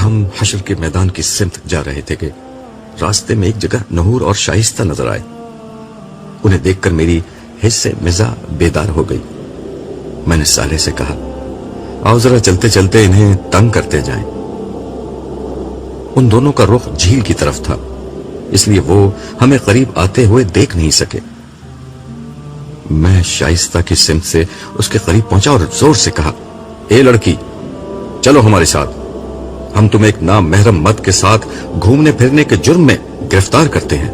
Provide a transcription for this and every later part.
ہم حشر کے میدان کی سمت جا رہے تھے کہ راستے میں ایک جگہ نحور اور شائستہ نظر آئے۔ انہیں دیکھ کر میری حس سے مزاح بیدار ہو گئی۔ میں نے صالح سے کہا، آؤ ذرا چلتے چلتے انہیں تنگ کرتے جائیں۔ ان دونوں کا رخ جھیل کی طرف تھا، اس لیے وہ ہمیں قریب آتے ہوئے دیکھ نہیں سکے۔ میں شائستہ کی سمت سے اس کے قریب پہنچا اور زور سے کہا، اے لڑکی، چلو ہمارے ساتھ، ہم تمہیں ایک نامحرم مرد کے ساتھ گھومنے پھرنے کے جرم میں گرفتار کرتے ہیں۔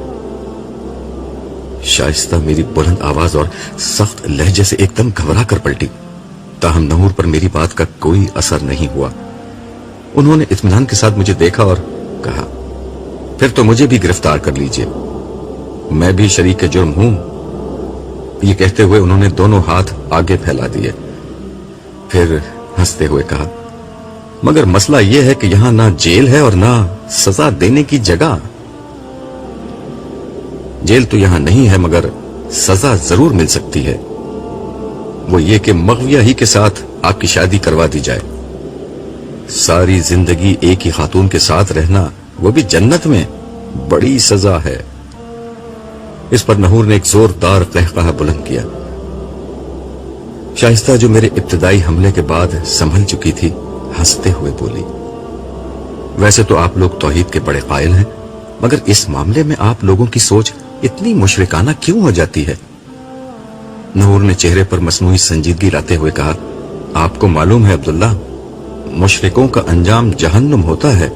شائستہ میری بلند آواز اور سخت لہجے سے ایک دم گھبرا کر پلٹی، تاہم نحور پر میری بات کا کوئی اثر نہیں ہوا۔ انہوں نے اطمینان کے ساتھ مجھے دیکھا اور کہا، پھر تو مجھے بھی گرفتار کر لیجئے، میں بھی شریک جرم ہوں۔ یہ کہتے ہوئے انہوں نے دونوں ہاتھ آگے پھیلا دیے، پھر ہنستے ہوئے کہا، مگر مسئلہ یہ ہے کہ یہاں نہ جیل ہے اور نہ سزا دینے کی جگہ۔ جیل تو یہاں نہیں ہے مگر سزا ضرور مل سکتی ہے، وہ یہ کہ مغویہ ہی کے ساتھ آپ کی شادی کروا دی جائے۔ ساری زندگی ایک ہی خاتون کے ساتھ رہنا، وہ بھی جنت میں، بڑی سزا ہے۔ اس پر نحور نے ایک زوردار قہقہہ بلند کیا۔ شائستہ جو میرے ابتدائی حملے کے بعد سنبھل چکی تھی، ہنستے ہوئے بولی، ویسے تو آپ لوگ توحید کے بڑے قائل ہیں، مگر اس معاملے میں آپ لوگوں کی سوچ اتنی مشرکانہ کیوں ہو جاتی ہے؟ نحور نے چہرے پر مصنوعی سنجیدگی لاتے ہوئے کہا، آپ کو معلوم ہے عبداللہ، مشرکوں کا انجام جہنم ہوتا ہے،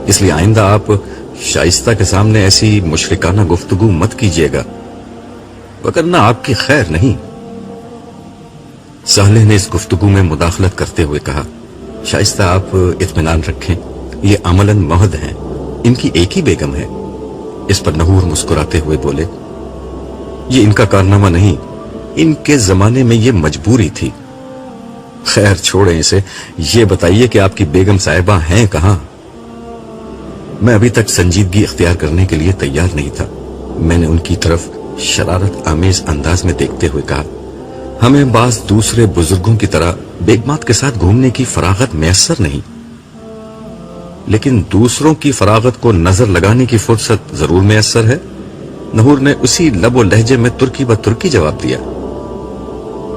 اس لیے آئندہ آپ شائستہ کے سامنے ایسی مشرکانہ گفتگو مت کیجیے گا، وگرنہ آپ کی خیر نہیں۔ صالح نے اس گفتگو میں مداخلت کرتے ہوئے کہا، شائستہ آپ اطمینان رکھیں، یہ عملاً محض ہیں، ان کی ایک ہی بیگم ہے۔ اس پر نحور مسکراتے ہوئے بولے، یہ ان کا کارنامہ نہیں، ان کے زمانے میں یہ مجبوری تھی۔ خیر چھوڑیں اسے، یہ بتائیے کہ آپ کی بیگم صاحبہ ہیں کہاں؟ میں ابھی تک سنجیدگی اختیار کرنے کے لیے تیار نہیں تھا۔ میں نے ان کی طرف شرارت آمیز انداز میں دیکھتے ہوئے کہا، ہمیں بعض دوسرے بزرگوں کی طرح بیگمات کے ساتھ گھومنے کی فراغت میسر نہیں، لیکن دوسروں کی فراغت کو نظر لگانے کی فرصت ضرور میسر ہے۔ نحور نے اسی لب و لہجے میں ترکی ب ترکی جواب دیا،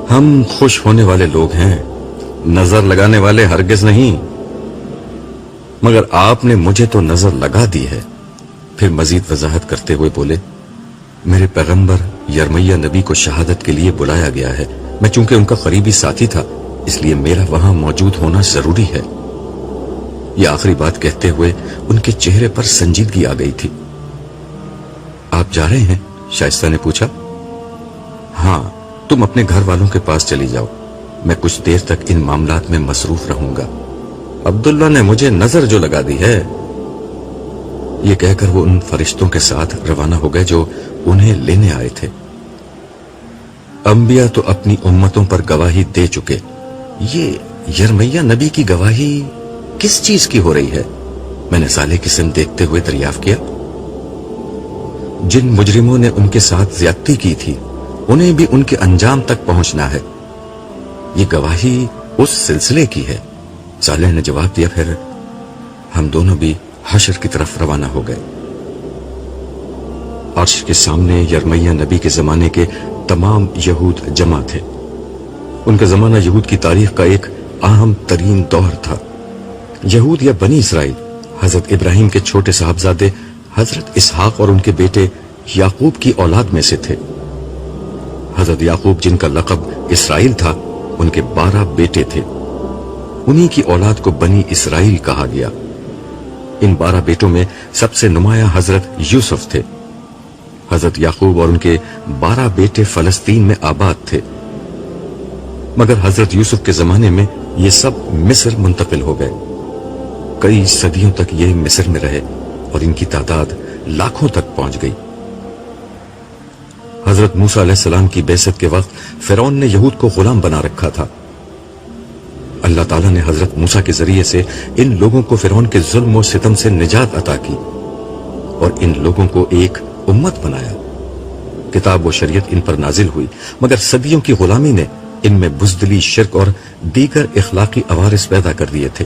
ہم خوش ہونے والے لوگ ہیں، نظر لگانے والے ہرگز نہیں، مگر آپ نے مجھے تو نظر لگا دی ہے۔ پھر مزید وضاحت کرتے ہوئے بولے، میرے پیغمبر یرمیہ نبی کو شہادت کے لیے بلایا گیا ہے، میں چونکہ ان کا قریبی ساتھی تھا اس لیے میرا وہاں موجود ہونا ضروری ہے۔ یہ آخری بات کہتے ہوئے ان کے چہرے پر سنجیدگی آ گئی تھی۔ آپ جا رہے ہیں؟ شائستہ نے پوچھا۔ ہاں، تم اپنے گھر والوں کے پاس چلی جاؤ، میں کچھ دیر تک ان معاملات میں مصروف رہوں گا، عبداللہ نے مجھے نظر جو لگا دی ہے۔ یہ کہہ کر وہ ان فرشتوں کے ساتھ روانہ ہو گئے جو انہیں لینے آئے تھے۔ انبیاء تو اپنی امتوں پر گواہی دے چکے، یہ یرمیہ نبی کی گواہی کس چیز کی ہو رہی ہے؟ میں نے صالح کی سمت دیکھتے ہوئے دریافت کیا۔ جن مجرموں نے ان کے ساتھ زیادتی کی تھی انہیں بھی ان کے انجام تک پہنچنا ہے، یہ گواہی اس سلسلے کی ہے، صالح نے جواب دیا۔ پھر ہم دونوں بھی حشر کی طرف روانہ ہو گئے۔ عرش کے سامنے یرمیہ نبی کے زمانے کے تمام یہود جمع تھے۔ ان کا زمانہ یہود کی تاریخ کا ایک اہم ترین دور تھا۔ یہود یا بنی اسرائیل حضرت ابراہیم کے چھوٹے صاحبزادے حضرت اسحاق اور ان کے بیٹے یعقوب کی اولاد میں سے تھے۔ حضرت یعقوب جن کا لقب اسرائیل تھا، ان کے 12 بیٹے تھے، انہی کی اولاد کو بنی اسرائیل کہا گیا۔ ان 12 بیٹوں میں سب سے نمایاں حضرت یوسف تھے۔ حضرت یعقوب اور ان کے 12 بیٹے فلسطین میں آباد تھے، مگر حضرت یوسف کے زمانے میں یہ سب مصر منتقل ہو گئے۔ کئی صدیوں تک یہ مصر میں رہے اور ان کی تعداد لاکھوں تک پہنچ گئی۔ حضرت موسیٰ علیہ السلام کی بعثت کے وقت فرعون نے یہود کو غلام بنا رکھا تھا۔ اللہ تعالیٰ نے حضرت موسیٰ کے ذریعے سے ان لوگوں کو فرعون کے ظلم و ستم سے نجات عطا کی اور ان لوگوں کو ایک امت بنایا۔ کتاب و شریعت ان پر نازل ہوئی، مگر صدیوں کی غلامی نے ان میں بزدلی، شرک اور دیگر اخلاقی عوارض پیدا کر دیے تھے۔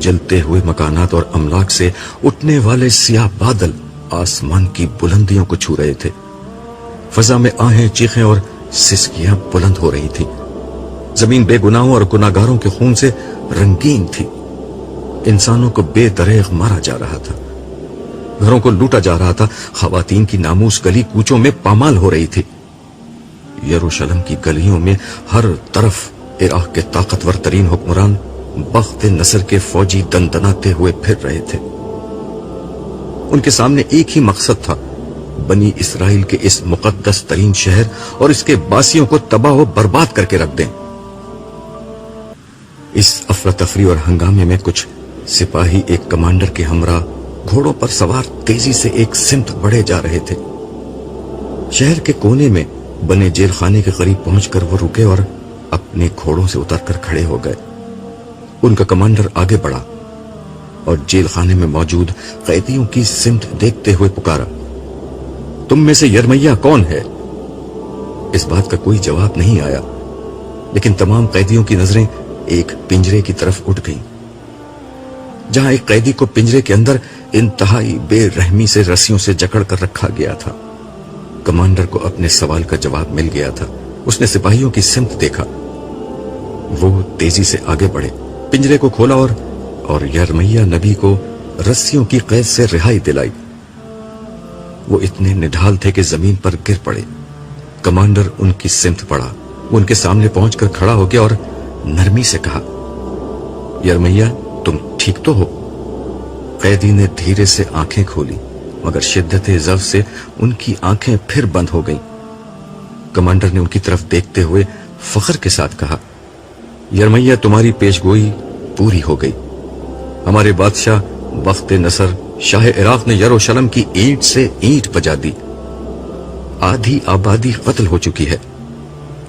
جلتے ہوئے مکانات اور املاک سے اٹھنے والے سیاہ بادل آسمان کی بلندیوں کو چھو رہے تھے. فضا میں آہیں، چیخیں اور سسکیاں بلند ہو رہی تھی. زمین بے گناہوں اور گناہگاروں کے خون سے رنگین تھی. انسانوں کو بے دریغ مارا جا رہا تھا، گھروں کو لوٹا جا رہا تھا، خواتین کی ناموس گلی کوچوں میں پامال ہو رہی تھی. یروشلم کی گلیوں میں ہر طرف عراق کے طاقتور ترین حکمران بخت نصر کے فوجی دندناتے ہوئے پھر رہے تھے. ان کے سامنے ایک ہی مقصد تھا، بنی اسرائیل کے اس مقدس ترین شہر اور اس کے باسیوں کو تباہ و برباد کر کے رکھ دیں. اس افراتفری اور ہنگامے میں کچھ سپاہی ایک کمانڈر کے ہمراہ گھوڑوں پر سوار تیزی سے ایک سمت بڑھے جا رہے تھے. شہر کے کونے میں بنے جیل خانے کے قریب پہنچ کر وہ رکے اور اپنے گھوڑوں سے اتر کر کھڑے ہو گئے. ان کا کمانڈر آگے بڑھا اور جیل خانے میں موجود قیدیوں کی سمت دیکھتے ہوئے پکارا، تم میں سے یرمیہ کون ہے؟ اس بات کا کوئی جواب نہیں آیا، لیکن تمام قیدیوں کی نظریں ایک پنجرے کی طرف اٹھ گئیں، جہاں ایک قیدی کو پنجرے کے اندر انتہائی بے رحمی سے رسیوں سے جکڑ کر رکھا گیا تھا. کمانڈر کو اپنے سوال کا جواب مل گیا تھا. اس نے سپاہیوں کی سمت دیکھا. وہ تیزی سے آگے بڑھے، پنجرے کو کھولا اور یرمیہ نبی کو رسیوں کی قید سے رہائی دلائی. وہ اتنے نڈھال تھے کہ زمین پر گر پڑے. کمانڈر ان کی سمت پڑا. وہ ان کے سامنے پہنچ کر کھڑا ہو گیا اور نرمی سے کہا، یرمیہ تم ٹھیک تو ہو؟ قیدی نے دھیرے سے آنکھیں کھولی، مگر شدت ضعف سے ان کی آنکھیں پھر بند ہو گئیں. کمانڈر نے ان کی طرف دیکھتے ہوئے فخر کے ساتھ کہا، یرمیہ تمہاری پیش گوئی پوری ہو گئی. ہمارے بادشاہ بخت نصر شاہ عراق نے یروشلم کی اینٹ سے اینٹ بجا دی. آدھی آبادی قتل ہو چکی ہے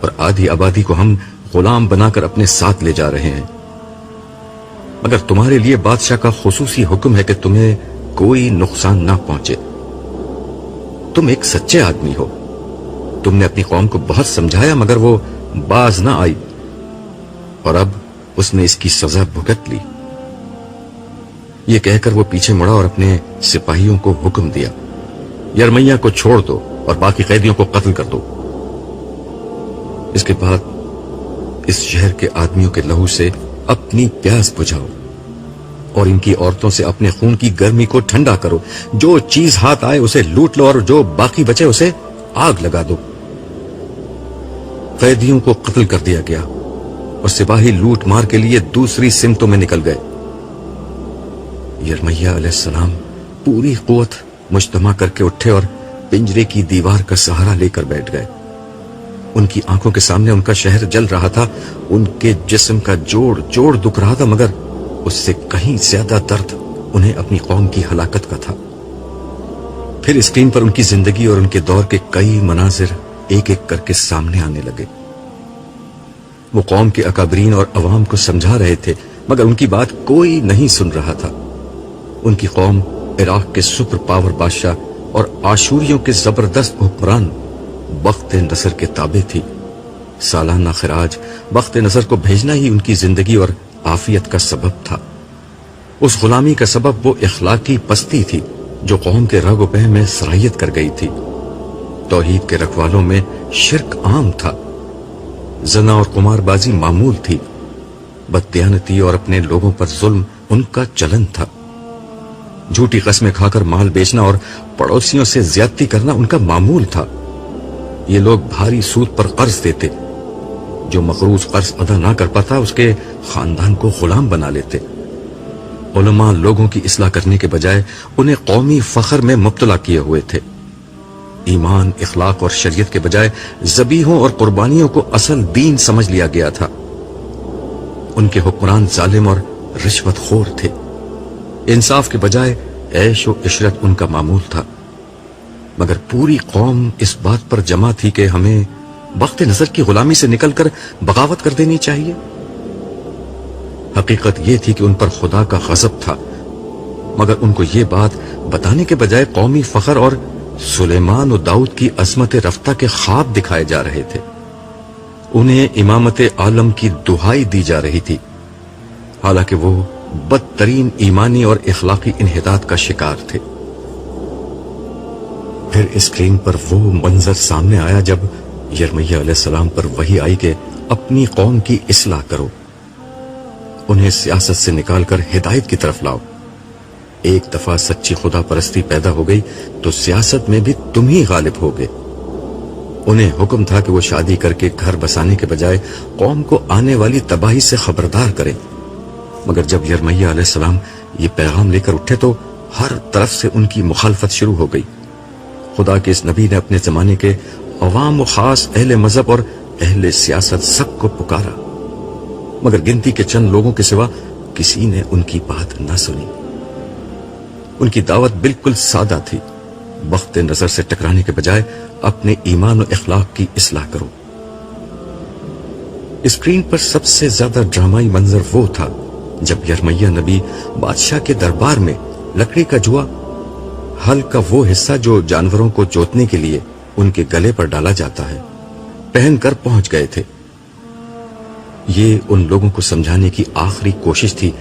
اور آدھی آبادی کو ہم غلام بنا کر اپنے ساتھ لے جا رہے ہیں. مگر تمہارے لیے بادشاہ کا خصوصی حکم ہے کہ تمہیں کوئی نقصان نہ پہنچے. تم ایک سچے آدمی ہو. تم نے اپنی قوم کو بہت سمجھایا مگر وہ باز نہ آئی، اور اب اس نے اس کی سزا بھگت لی. یہ کہہ کر وہ پیچھے مڑا اور اپنے سپاہیوں کو حکم دیا، یرمیہ کو چھوڑ دو اور باقی قیدیوں کو قتل کر دو. اس کے بعد اس شہر کے آدمیوں کے لہو سے اپنی پیاس بجھاؤ اور ان کی عورتوں سے اپنے خون کی گرمی کو ٹھنڈا کرو. جو چیز ہاتھ آئے اسے لوٹ لو اور جو باقی بچے اسے آگ لگا دو. قیدیوں کو قتل کر دیا گیا اور سپاہی لوٹ مار کے لیے دوسری سمتوں میں نکل گئے. یرمیہ علیہ السلام پوری قوت مجتمع کر کے اٹھے اور پنجرے کی دیوار کا سہارا لے کر بیٹھ گئے. ان کی آنکھوں کے سامنے ان کا شہر جل رہا تھا. ان کے جسم کا جوڑ جوڑ دکھ رہا تھا، مگر اس سے کہیں زیادہ درد انہیں اپنی قوم کی ہلاکت کا تھا. پھر اسکرین پر ان کی زندگی اور ان کے دور کے کئی مناظر ایک ایک کر کے سامنے آنے لگے. وہ قوم کے اکابرین اور عوام کو سمجھا رہے تھے مگر ان کی بات کوئی نہیں سن رہا تھا. ان کی قوم عراق کے سپر پاور بادشاہ اور آشوریوں کے زبردست حکمران بخت نصر کے تابع تھی. سالانہ خراج بخت نصر کو بھیجنا ہی ان کی زندگی اور عافیت کا سبب تھا. اس غلامی کا سبب وہ اخلاقی پستی تھی جو قوم کے رگ و پہ میں سرایت کر گئی تھی. توحید کے رکھوالوں میں شرک عام تھا، زنا اور قمار بازی معمول تھی، بددیانتی اور اپنے لوگوں پر ظلم ان کا چلن تھا، جھوٹی قسمیں کھا کر مال بیچنا اور پڑوسیوں سے زیادتی کرنا ان کا معمول تھا. یہ لوگ بھاری سود پر قرض دیتے، جو مقروض قرض ادا نہ کر پاتا اس کے خاندان کو غلام بنا لیتے. علماء لوگوں کی اصلاح کرنے کے بجائے انہیں قومی فخر میں مبتلا کیے ہوئے تھے. ایمان، اخلاق اور شریعت کے بجائے ذبیحوں اور قربانیوں کو اصل دین سمجھ لیا گیا تھا. ان کے حکمران ظالم اور رشوت خور تھے. انصاف کے بجائے عیش و عشرت ان کا معمول تھا. مگر پوری قوم اس بات پر جمع تھی کہ ہمیں بخت نصر کی غلامی سے نکل کر بغاوت کر دینی چاہیے. حقیقت یہ تھی کہ ان پر خدا کا غضب تھا، مگر ان کو یہ بات بتانے کے بجائے قومی فخر اور سلیمان و داؤد کی عظمت رفتہ کے خواب دکھائے جا رہے تھے. انہیں امامت عالم کی دہائی دی جا رہی تھی، حالانکہ وہ بدترین ایمانی اور اخلاقی انحطاط کا شکار تھے۔ پھر اسکرین پر وہ منظر سامنے آیا جب یرمیہ علیہ السلام پر وحی آئی کہ اپنی قوم کی اصلاح کرو، انہیں سیاست سے نکال کر ہدایت کی طرف لاؤ۔ ایک دفعہ سچی خدا پرستی پیدا ہو گئی تو سیاست میں بھی تم ہی غالب ہوگے۔ انہیں حکم تھا کہ وہ شادی کر کے گھر بسانے کے بجائے قوم کو آنے والی تباہی سے خبردار کریں، مگر جب یرمیہ علیہ السلام یہ پیغام لے کر اٹھے تو ہر طرف سے ان کی مخالفت شروع ہو گئی۔ خدا کے اس نبی نے اپنے زمانے کے عوام و خاص، اہل مذہب اور اہل سیاست سب کو پکارا، مگر گنتی کے چند لوگوں کے سوا کسی نے ان کی بات نہ سنی۔ ان کی دعوت بالکل سادہ تھی، وقت نظر سے ٹکرانے کے بجائے اپنے ایمان و اخلاق کی اصلاح کرو۔ اسکرین پر سب سے زیادہ ڈرامائی منظر وہ تھا جب یرمیہ نبی بادشاہ کے دربار میں لکڑی کا جوا، ہل کا وہ حصہ جو جانوروں کو جوتنے کے لیے ان کے گلے پر ڈالا جاتا ہے، پہن کر پہنچ گئے تھے۔ یہ ان لوگوں کو سمجھانے کی آخری کوشش تھی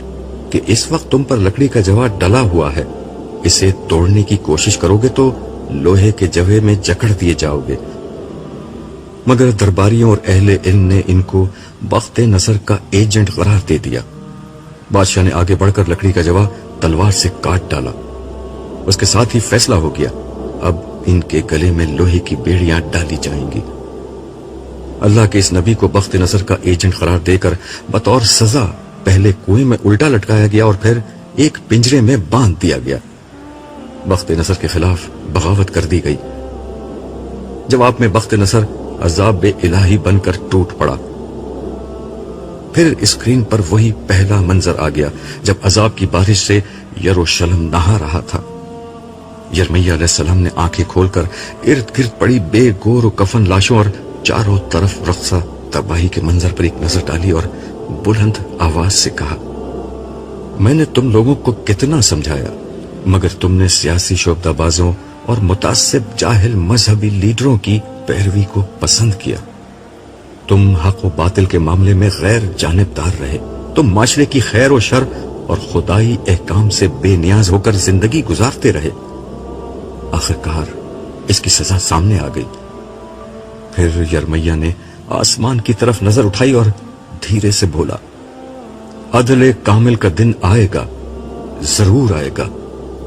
کہ اس وقت تم پر لکڑی کا جوا ڈلا ہوا ہے، اسے توڑنے کی کوشش کرو گے تو لوہے کے جوے میں جکڑ دیے جاؤ گے۔ مگر درباریوں اور اہل علم نے ان کو وقت نظر کا ایجنٹ قرار دے دیا۔ بادشاہ نے آگے بڑھ کر لکڑی کا جوا تلوار سے کاٹ ڈالا۔ اس کے ساتھ ہی فیصلہ ہو گیا، اب ان کے گلے میں لوہے کی بیڑیاں ڈالی جائیں گی۔ اللہ کے اس نبی کو وقت نظر کا ایجنٹ قرار دے کر بطور سزا پہلے کنویں میں الٹا لٹکایا گیا اور پھر ایک پنجرے میں باندھ دیا گیا۔ وقت نظر کے خلاف بغاوت کر دی گئی۔ جواب میں وقت نظر عذاب الہی بن کر ٹوٹ پڑا۔ پھر اسکرین پر وہی پہلا منظر آ گیا جب عذاب کی بارش سے یروشلم نہا رہا تھا۔ یرمیہ علیہ السلام نے آنکھیں کھول کر ارد گرد پڑی بے گور و کفن لاشوں اور چاروں طرف رقصہ تباہی کے منظر پر ایک نظر ڈالی اور بلند آواز سے کہا، میں نے تم لوگوں کو کتنا سمجھایا، مگر تم نے سیاسی شعبدہ بازوں اور متعصب جاہل مذہبی لیڈروں کی پیروی کو پسند کیا۔ تم حق و باطل کے معاملے میں غیر جانبدار رہے، تم معاشرے کی خیر و شر اور خدائی احکام سے بے نیاز ہو کر زندگی گزارتے رہے۔ آخرکار اس کی سزا سامنے آ گئی۔ پھر یرمیہ نے آسمان کی طرف نظر اٹھائی اور دھیرے سے بولا، عدل کامل کا دن آئے گا، ضرور آئے گا،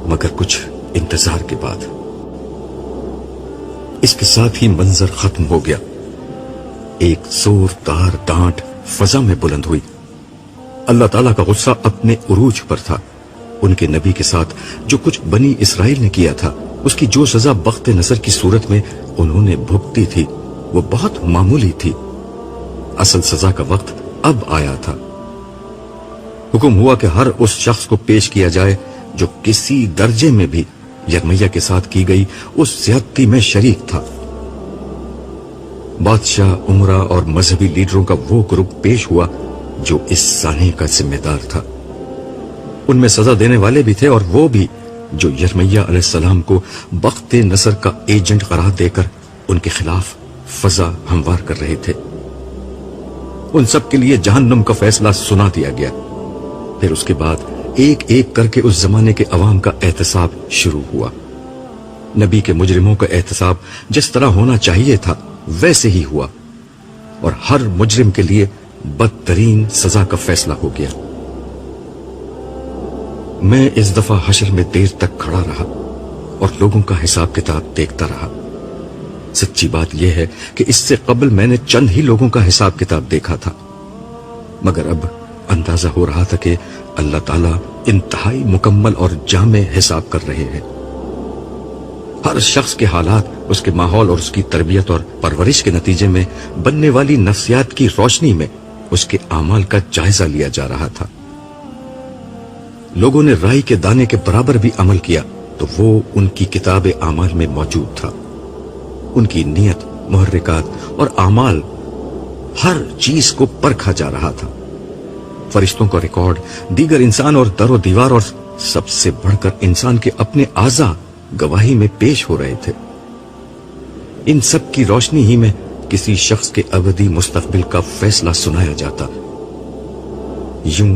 مگر کچھ انتظار کے بعد۔ اس کے ساتھ ہی منظر ختم ہو گیا۔ ایک زوردار ڈانٹ فضا میں بلند ہوئی۔ اللہ تعالیٰ کا غصہ اپنے عروج پر تھا۔ ان کے نبی کے ساتھ جو کچھ بنی اسرائیل نے کیا تھا، اس کی جو سزا وقت نظر کی صورت میں انہوں نے بھگتی تھی، وہ بہت معمولی تھی۔ اصل سزا کا وقت اب آیا تھا۔ حکم ہوا کہ ہر اس شخص کو پیش کیا جائے جو کسی درجے میں بھی یرمیہ کے ساتھ کی گئی اس زیادتی میں شریک تھا۔ بادشاہ، عمرا اور مذہبی لیڈروں کا وہ گروپ پیش ہوا جو اس سانحے کا ذمہ دار تھا۔ ان میں سزا دینے والے بھی تھے اور وہ بھی جو یرمیہ علیہ السلام کو وقت نظر کا ایجنٹ قرار دے کر ان کے خلاف فضا ہموار کر رہے تھے۔ ان سب کے لیے جہنم کا فیصلہ سنا دیا گیا۔ پھر اس کے بعد ایک ایک کر کے اس زمانے کے عوام کا احتساب شروع ہوا۔ نبی کے مجرموں کا احتساب جس طرح ہونا چاہیے تھا ویسے ہی ہوا، اور ہر مجرم کے لیے بدترین سزا کا فیصلہ ہو گیا۔ میں اس دفعہ حشر میں دیر تک کھڑا رہا اور لوگوں کا حساب کتاب دیکھتا رہا۔ سچی بات یہ ہے کہ اس سے قبل میں نے چند ہی لوگوں کا حساب کتاب دیکھا تھا، مگر اب اندازہ ہو رہا تھا کہ اللہ تعالیٰ انتہائی مکمل اور جامع حساب کر رہے ہیں۔ ہر شخص کے حالات، اس کے ماحول اور اس کی تربیت اور پرورش کے نتیجے میں بننے والی نفسیات کی روشنی میں اس کے اعمال کا جائزہ لیا جا رہا تھا۔ لوگوں نے رائی کے دانے کے برابر بھی عمل کیا تو وہ ان کی کتاب اعمال میں موجود تھا۔ ان کی نیت، محرکات اور اعمال، ہر چیز کو پرکھا جا رہا تھا۔ فرشتوں کا ریکارڈ، دیگر انسان اور در و دیوار، اور سب سے بڑھ کر انسان کے اپنے اعضاء گواہی میں پیش ہو رہے تھے۔ ان سب کی روشنی ہی میں کسی شخص کے ابدی مستقبل کا فیصلہ سنایا جاتا۔ یوں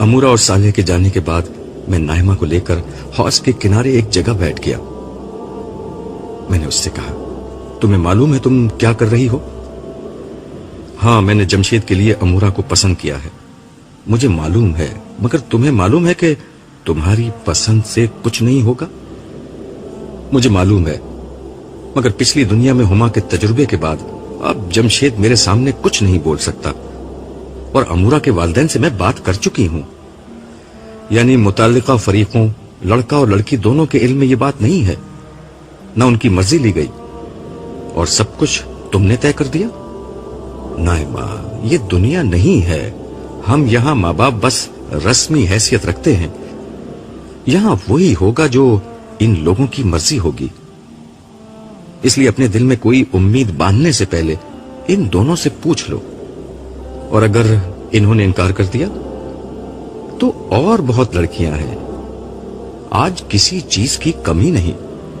امورا اور صالح کے جانے کے بعد میں نائمہ کو لے کر حوض کے کنارے ایک جگہ بیٹھ گیا. میں نے اس سے کہا, تمہیں معلوم ہے تم کیا کر رہی ہو؟ ہاں, میں نے جمشید کے لیے امورا کو پسند کیا ہے. مجھے معلوم ہے, مگر تمہیں معلوم ہے کہ تمہاری پسند سے کچھ نہیں ہوگا؟ مجھے معلوم ہے, مگر پچھلی دنیا میں ہما کے تجربے کے بعد اب جمشید میرے سامنے کچھ نہیں بول سکتا, اور امورا کے والدین سے میں بات کر چکی ہوں. یعنی متعلقہ فریقوں, لڑکا اور لڑکی دونوں کے علم میں یہ بات نہیں ہے, نہ ان کی مرضی لی گئی, اور سب کچھ تم نے طے کر دیا. نائمہ, یہ دنیا نہیں ہے. ہم یہاں ماں باپ بس رسمی حیثیت رکھتے ہیں. یہاں وہی ہوگا جو ان لوگوں کی مرضی ہوگی. اس لیے اپنے دل میں کوئی امید باندھنے سے پہلے ان دونوں سے پوچھ لو, اور اگر انہوں نے انکار کر دیا تو اور بہت لڑکیاں ہیں. آج کسی چیز کی کمی نہیں,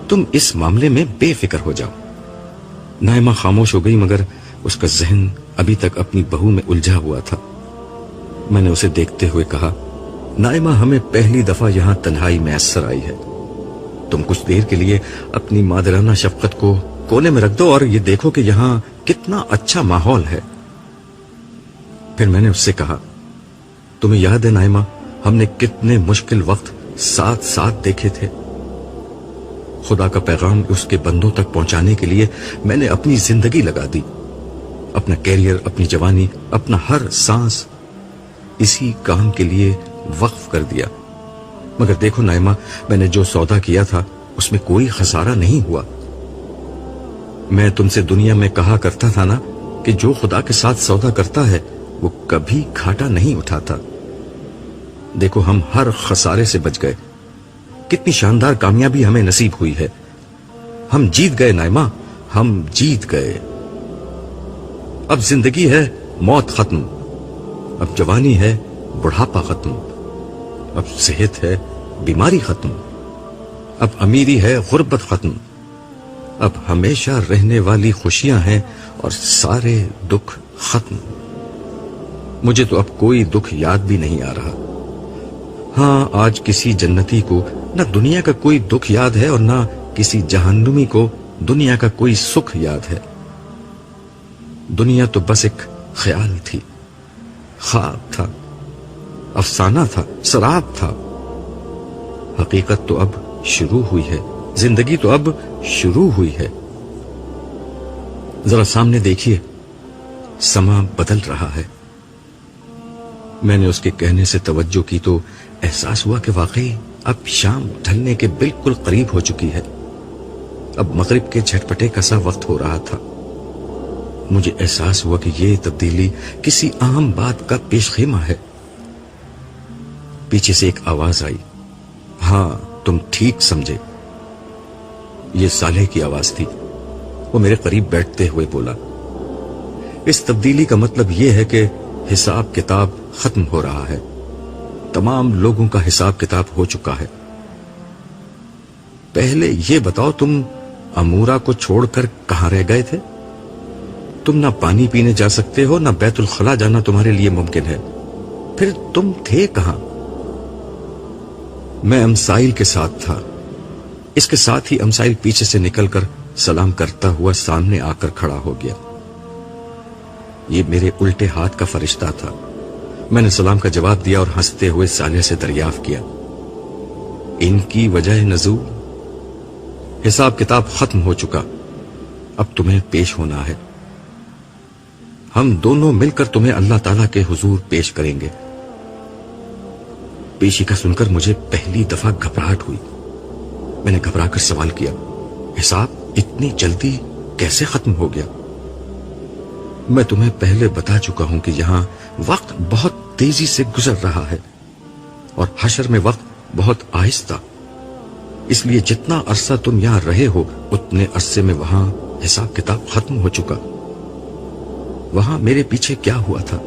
تم اس معاملے میں بے فکر ہو جاؤ. نائمہ خاموش ہو گئی, مگر اس کا ذہن ابھی تک اپنی بہو میں الجھا ہوا تھا. میں نے اسے دیکھتے ہوئے کہا, نائمہ, ہمیں پہلی دفعہ یہاں تنہائی میسر آئی ہے. تم کچھ دیر کے لیے اپنی مادرانہ شفقت کو کونے میں رکھ دو اور یہ دیکھو کہ یہاں کتنا اچھا ماحول ہے. پھر میں نے اس سے کہا, تمہیں یاد ہے نائمہ, ہم نے کتنے مشکل وقت ساتھ ساتھ دیکھے تھے. خدا کا پیغام اس کے بندوں تک پہنچانے کے لیے میں نے اپنی زندگی لگا دی, اپنا کیریئر, اپنی جوانی, اپنا ہر سانس اسی کام کے لیے وقف کر دیا. مگر دیکھو نائمہ, میں نے جو سودا کیا تھا اس میں کوئی خسارہ نہیں ہوا. میں تم سے دنیا میں کہا کرتا تھا نا کہ جو خدا کے ساتھ سودا کرتا ہے وہ کبھی گھاٹا نہیں اٹھاتا. دیکھو, ہم ہر خسارے سے بچ گئے. کتنی شاندار کامیابی ہمیں نصیب ہوئی ہے. ہم جیت گئے نائمہ, ہم جیت گئے. اب زندگی ہے موت ختم, اب جوانی ہے بڑھاپا ختم, اب صحت ہے بیماری ختم, اب امیری ہے غربت ختم, اب ہمیشہ رہنے والی خوشیاں ہیں اور سارے دکھ ختم. مجھے تو اب کوئی دکھ یاد بھی نہیں آ رہا. ہاں, آج کسی جنتی کو نہ دنیا کا کوئی دکھ یاد ہے اور نہ کسی جہنمی کو دنیا کا کوئی سکھ یاد ہے. دنیا تو بس ایک خیال تھی, خواب تھا, افسانہ تھا, سراب تھا. حقیقت تو اب شروع ہوئی ہے, زندگی تو اب شروع ہوئی ہے. ذرا سامنے دیکھیے, سما بدل رہا ہے. میں نے اس کے کہنے سے توجہ کی تو احساس ہوا کہ واقعی اب شام ڈھلنے کے بالکل قریب ہو چکی ہے. اب مغرب کے جھٹپٹے کا سا وقت ہو رہا تھا. مجھے احساس ہوا کہ یہ تبدیلی کسی اہم بات کا پیش خیمہ ہے. پیچھے سے ایک آواز آئی. ہاں, تم ٹھیک سمجھے, یہ صالح کی آواز تھی. وہ میرے قریب بیٹھتے ہوئے بولا, اس تبدیلی کا مطلب یہ ہے کہ حساب کتاب ختم ہو رہا ہے. تمام لوگوں کا حساب کتاب ہو چکا ہے. پہلے یہ بتاؤ, تم امورا کو چھوڑ کر کہاں رہ گئے تھے؟ تم نہ پانی پینے جا سکتے ہو, نہ بیت الخلا جانا تمہارے لیے ممکن ہے. پھر تم تھے کہاں؟ میں امسائل کے ساتھ تھا. اس کے ساتھ ہی امسائل پیچھے سے نکل کر سلام کرتا ہوا سامنے آ کر کھڑا ہو گیا. یہ میرے الٹے ہاتھ کا فرشتہ تھا. میں نے سلام کا جواب دیا اور ہنستے ہوئے صالح سے دریافت کیا, ان کی وجہ نزول؟ حساب کتاب ختم ہو چکا, اب تمہیں پیش ہونا ہے. ہم دونوں مل کر تمہیں اللہ تعالیٰ کے حضور پیش کریں گے. پیشی کا سن کر مجھے پہلی دفعہ گھبراہٹ ہوئی. میں نے گھبرا کر سوال کیا, حساب اتنی جلدی کیسے ختم ہو گیا؟ میں تمہیں پہلے بتا چکا ہوں کہ یہاں وقت بہت تیزی سے گزر رہا ہے اور حشر میں وقت بہت آہستہ. اس لیے جتنا عرصہ تم یہاں رہے ہو اتنے عرصے میں وہاں حساب کتاب ختم ہو چکا. وہاں میرے پیچھے کیا ہوا تھا؟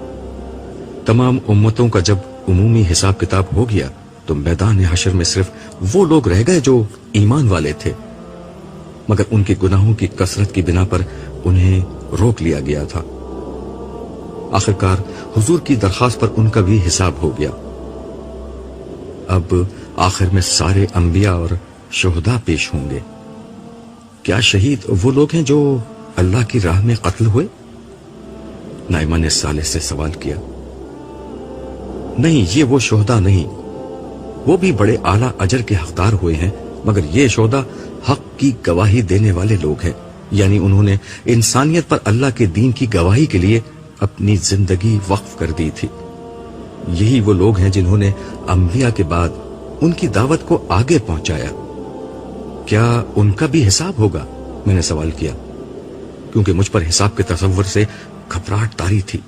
تمام امتوں کا جب عمومی حساب کتاب ہو گیا تو میدان حشر میں صرف وہ لوگ رہ گئے جو ایمان والے تھے, مگر ان کے گناہوں کی کثرت کی بنا پر انہیں روک لیا گیا تھا. آخرکار حضور کی درخواست پر ان کا بھی حساب ہو گیا. اب آخر میں سارے انبیاء اور شہداء پیش ہوں گے. کیا شہید وہ لوگ ہیں جو اللہ کی راہ میں قتل ہوئے؟ نائمہ نے صالح سے سوال کیا. نہیں، یہ وہ شہداء نہیں. وہ بھی بڑے اعلیٰ اجر کے حقدار ہوئے ہیں، مگر یہ شہداء حق کی گواہی دینے والے لوگ ہیں. یعنی انہوں نے انسانیت پر اللہ کے دین کی گواہی کے لیے اپنی زندگی وقف کر دی تھی. یہی وہ لوگ ہیں جنہوں نے انبیاء کے بعد ان کی دعوت کو آگے پہنچایا. کیا ان کا بھی حساب ہوگا؟ میں نے سوال کیا، کیونکہ مجھ پر حساب کے تصور سے گھبراہٹ طاری تھی.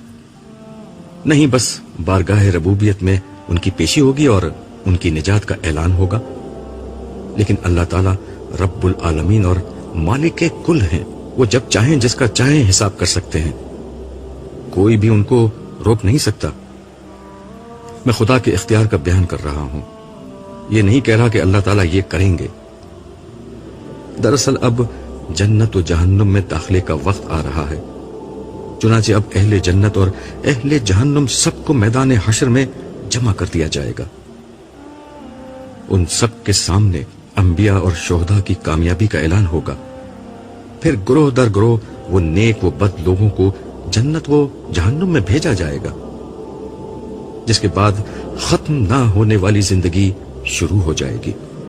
نہیں، بس بارگاہ ربوبیت میں ان کی پیشی ہوگی اور ان کی نجات کا اعلان ہوگا. لیکن اللہ تعالیٰ رب العالمین اور مالک کل ہیں. وہ جب چاہیں جس کا چاہیں حساب کر سکتے ہیں. کوئی بھی ان کو روک نہیں سکتا. میں خدا کے اختیار کا بیان کر رہا ہوں، یہ نہیں کہہ رہا کہ اللہ تعالیٰ یہ کریں گے. دراصل اب جنت و جہنم میں داخلے کا وقت آ رہا ہے. چنانچہ اب اہل جنت اور اہل جہنم سب کو میدان حشر میں جمع کر دیا جائے گا. ان سب کے سامنے انبیاء اور شہداء کی کامیابی کا اعلان ہوگا. پھر گروہ در گروہ وہ نیک و بد لوگوں کو جنت و جہنم میں بھیجا جائے گا، جس کے بعد ختم نہ ہونے والی زندگی شروع ہو جائے گی.